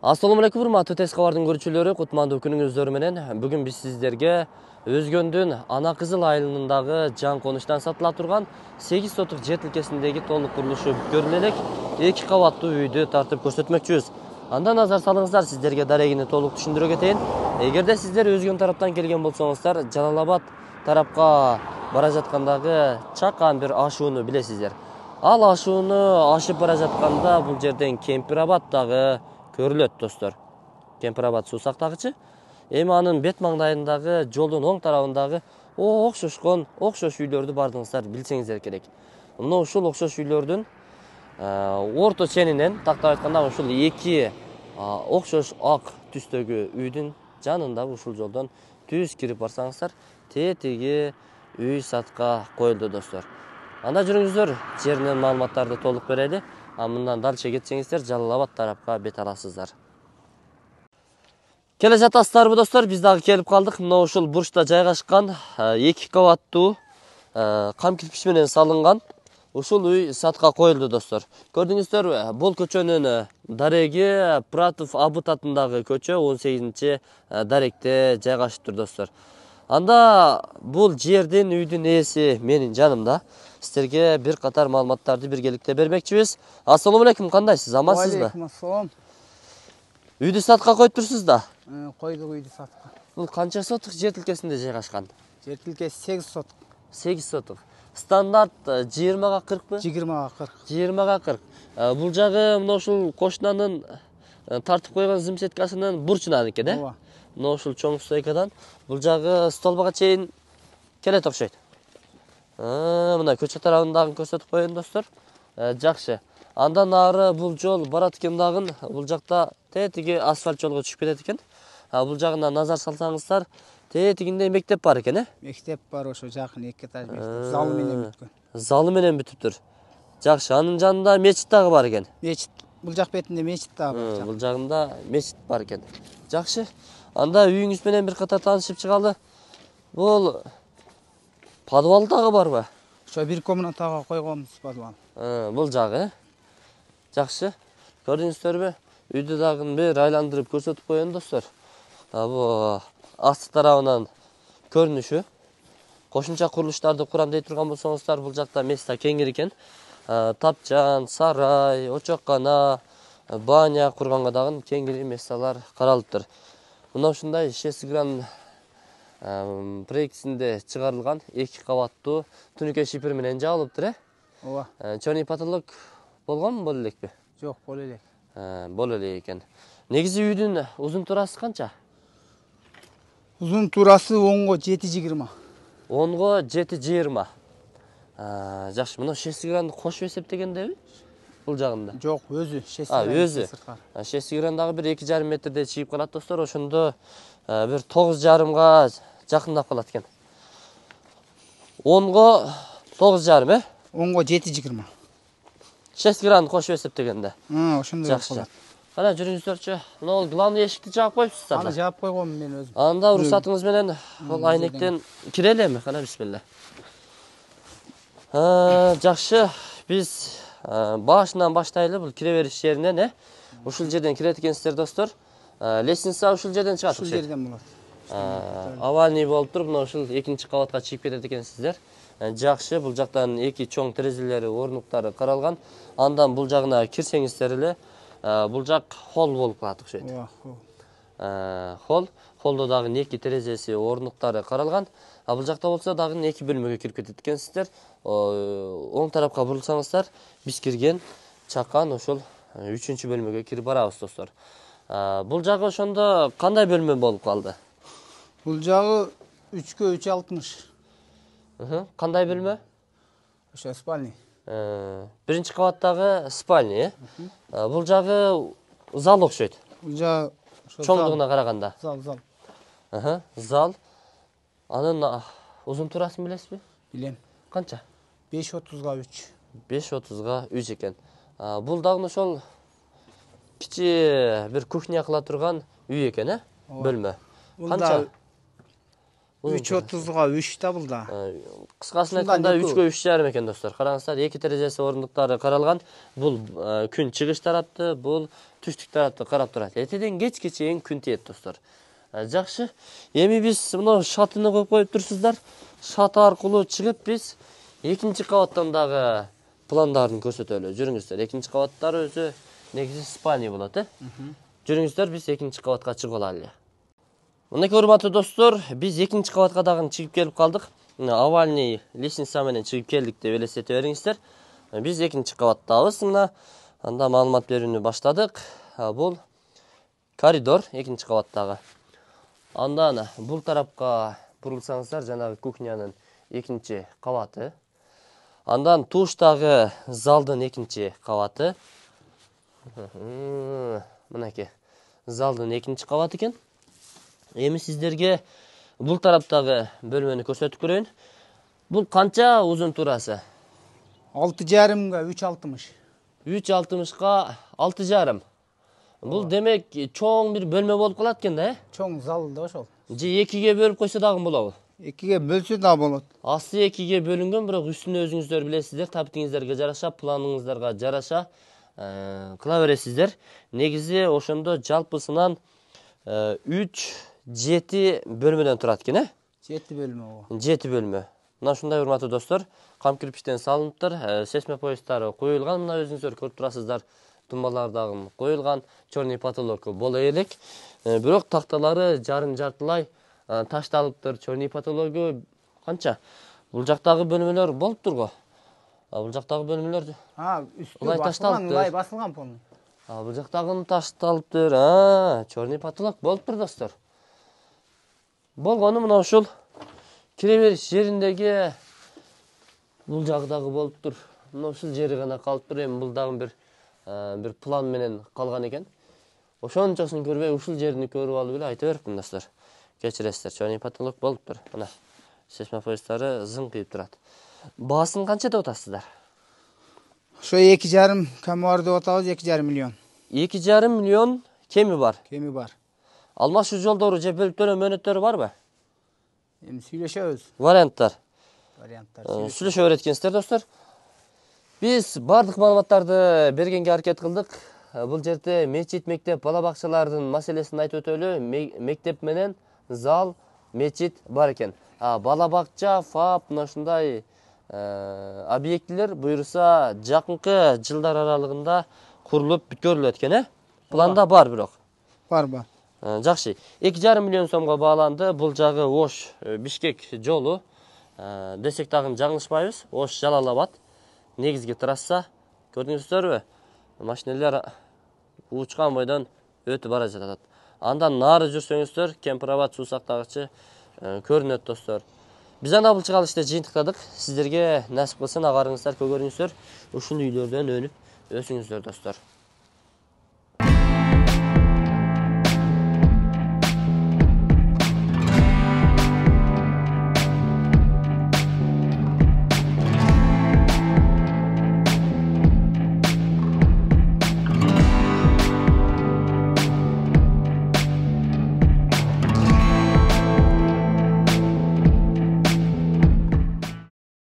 Assalamu alaikum, урматтуу тез кабардын көрүүчүлөрү, кутмандуу күнүңүздөр менен. Бүгүн биз сиздерге Өзгөндүн Ана Кызыл айылындагы жан конуштан сатыла турган 8 сотук жер тилкесиндеги толук курулушу бүткөрүлө элек 2 кабаттуу үйдү тартып көрсөтмөкчүбүз. Анда назар салыңыздар, сиздерге дарегини толук түшүндүрө кетейин. Эгерде сиздер Өзгөн тараптан келген болсоңуздар, Жалал Абад тарапка бара жаткандагы чакан бир ашууну билесиздер. Ал ашууну ашып бара жатканда бул жерден Кемпир Абад дагы көрүлөт достор. Кемпир Абад суу сактагычы. Эми анын бет маңдайындагы жолдун оң тарабындагы окшош үйлөрдү бардыңыздар билсеңиздер керек. Мына ушул окшош үйлөрдүн орто ченинен, тактап айтканда ушул эки окшош ак түстөгү үйдүн жанында ушул жолдон түз кирип барсаңыздар, тетиги үй сатка коюлду достор. Анда жүрүңүздөр, жеринен маалыматтарды толук берели. Мындан дальше кетсеңиздер, Жалал Абад тарапка бет аласыздар. Келе жатасыздарбы достор? Биз дагы келип калдык. Мына ушул бурчта жайгашкан 2 кабаттуу кам кирпич менен салынган ушул үй сатка коюлду достор. Көрдүңүздөр, бул көчөнүн дареги Пратов Абыт атындагы көчө 18-чи даректе жайгашыптыр достор. Анда бул жердин үйдүн ээси менин жанымда. Сіздерге bir катар маалыматтарды биргеликте бермекчибиз. Ассаламу алейкум, кандайсыз? Амансызбы? Алейкум ассалам. Үйдү сатка коюп турсуз да? Койдук үйдү сатка. Бул канча сотук жер тилкесинде жайгашкан? Жер тилкеси 8 сотук. 8 сотук. Стандарт 20га 40бы? 20га 40. 20га 40. Бул жагы мына ушул кошунанын тартып койгон зымсеткасынын бурчунаныкі, да? Ооба. Мына ушул чоң стойкадан бул жагы столбага чейин келет окшойт. Мына көчө тарабындагы көрсөтүп коеюн достор. Жакшы. Андан ары бул жол барат экен дагы, бул жакта тетиги асфальт жолго түшүп кетет экен. Бул жагына назар салсаңыздар, тетигинде мектеп бар экен, Мектеп бар, ошо жакын 2 этаж мектеп. Залы менен бүткөн. Залы менен бүтүптүр. Жакшы, анын жанында мечит дагы бар экен. Мечит. Бул жак бетинде мечит дагы бар. Бул жагында мечит бар экен. Жакшы. Анда үйүңүз менен бир катар таанышып чыгалы. Бул подвал дагы барбы? Ошо бир комнатага койгонбуз подвал. Бул жагы. Жакшы. Көрдүңүздөрбү? Үйдү дагы бир айландырып көрсөтүп коеюн достор. Бул асты тарабынан көрүнүшү. Кошумча курулуштарды курам дей турган болсоңуздар, бул жакта места кеңир экен. Тапчан, сарай, очоккана, баня курганга дагы кеңири месталар каралыптыр. Мына ушундай Шесигран проектисинде чыгарылган 2 кабаттуу түнүкөй шипир менен жабылыптыр, Ооба. Чоний патолог болгонбу, боло элекпи? Жок, боло элек. Боло элек экен. Негизи үйдүн узун турасы канча? Узун турасы 10го 7,20. 10го 7,20. Жакшы, мына Шесигранды кошуп эсептегендеби? Бул жагында. Жок, өзү Шесигран. Өзү. Шесигран дагы бир 2,5 метрде чийип калат достор. Ошондо бир 9,5га жакындап калат экен. 10го 9,5, 10го 7,20. Шесигранды кошуп эсептегенде. Ошондой болуп калат. Кана жүрүңүздөрчү. Мына главный эшикти жаап коюпсуздар. Аны жаап койгонмун мен өзүм. Анда уруксатыңыз менен бул айнектен кирелеми? Кана бисмилла. Жакшы, биз башынан баштайлы, бул кире бериш жеринен, ушул жерден кирет экенсиздер достор. Лестница ушул жерден чыгат. Ушул жерден болот. Аварий болуп туруп, мына ушул 2-чи кабатка чыгып кетет экенсиздер. Жакшы, бул жактан 2 чоң терезелери, орнуктары каралган. Андан бул жагына кирсеңиздер эле, бул жак холл болуп калат окшойт. Холл. Холлдо дагы 2 терезеси, орнуктары каралган. Бул жакта болсо дагы 2 бөлмөгө кирип кетет экенсиздер. Оң тарапка бурулсаңыздар, биз кирген чакан ошол 3-чү бөлмөгө кирип барабыз достор. Бул жагы ошондо кандай бөлмө болуп калды? Бул жагы 3гө 3,60. Кандай бөлмө? Ошо спальня. Биринчи кабаттагы спальня, Бул жагы зал окшойт. Бул жагы чоңдугуна караганда. Зал. Зал. Анын узун турасын билесизби? Билем. Канча? 5,30га 3. 5,30га 3 экен. Бул дагы ошол кичи бир кухня кыла турган үй экен, бөлмө. Канча? 3.30'ga 3 da bulda. Кыскасын Ушундан айтканда экөө. 3'кө 3 жарым экен достор. Караңыздар, 2 терезеси орындуктары каралган. Бул күн чыгыш тарапты, бул түштүк тарапты карап турат. Эртеден кечке чейин күн тиет достор. Жакшы. Эми биз мына шатыны коюп коюп турсуздар. Шаты аркылуу чыгып биз экинчи кабаттан дагы пландарын көрсөтөлү. Жүрүңүздөр. Экинчи кабаттары өзү негизи спальня болот, Жүрүңүздөр, биз экинчи кабатка чыгып алалы. Мынакей урматтуу достор, биз экинчи кабатка дагы чыгып келип калдык. Овальный лестница менен чыгып келдик деп элестете бериңиздер. Биз экинчи кабаттабыз. Мына анда маалымат берүүнү баштадык. Бул коридор экинчи кабаттагы. Андан бул тарапка бурулсаңыздар, жанагы кухнянын экинчи кабаты. Андан туштагы залдын экинчи кабаты. Мынакей залдын экинчи кабаты экен. Эми сиздерге бул тараптагы бөлмөнү көрсөтүп көрөйүн. Бул канча узун турасы? 6,5-га 3,60. 3,60га 6,5. Бул демек чоң бир бөлмө болуп калат экен да, Чоң зал да ошол. Же 2ге бөлүп койсо дагы болобу? 2ге бөлсө да болот. Асты 2ге бөлүнгөн, бирок үстүнө өзүңүздөр билесиздер, таптиңиздерге жараша, планыңыздарга жараша кыла бересиздер. Негизи ошондо жалпысынан 3-7 бөлмөдөн турат экен, 7 бөлмө бу. 7 бөлмө. Мына ушундай урматтуу достор, кам кирпичтен салыныптыр, сесме поястары коюлган. Мына өзүңүздөр көрүп турасыздар, тумбалар дагы коюлган, черный потолок боло элек. Бирок такталары жарым-жартылай ташталыптыр. Черный потологу канча? Бул жактагы бөлмөлөр болуптур го. Бул жактагы бөлмөлөр Үстү Улай ташталыптыр. Улай басылган полный. бул жактагы ташталыптыр. Черный потолок болуптур достор. Болгону мына ушул кире бериш жериндеги бул жагдагы болуптур. Мына ушул жери гана калыптыр. Эми бул дагы бир план менен калган экен. Ошончосун көрбөй ушул жерини көрүп алып эле айта берипмин достор. Кечиресиздер, черный потолок болуптур. Мына сесме поястары зыңкыйып турат. Баасын канча деп атасыздар? Ошо 2,5 кем бар деп атабыз, 2,5 миллион. 2,5 миллион кеми бар. Кеми бар. Алмашуу жолдору же бөлүп төлөө мөөнөттөрү барбы? Эми сүйлөшөбүз. Варианттар. Варианттар. Сүйлөшө береткенсиздер достор. Биз бардык маалыматтарды бергенге аракет кылдык. Бул жерде мечит, мектеп, бала бакчалардын маселесин айтып өтөлү. Мектеп менен зал, мечит бар экен. Бала бакча, ФАП, мына ушундай объектилер буюрса жакынкы жылдар аралыгында курулуп бүткөрүлөт экен, Планда бар бирок. Бар. Жакшы. 2,5 миллион сомго бааланды. Бул жагы Ош Бишкек жолу. Десек дагы жаңылышпайбыз. Ош Жалал-Абад. Негизги трасса. Көрдүңүздөрбү? Машинелер учкан бойдон өтүп бара жатат. Андан нары жүрсөңүздөр, Кемпирабад суу сактагычы көрүнөт достор. Биз анда бул чыгарылышты жыйынтыктадык. Сиздерге насип кылсын, агарыңыздар, көгөрүңүздөр ушул үйлөрдөн өнүп өсүңүздөр достор.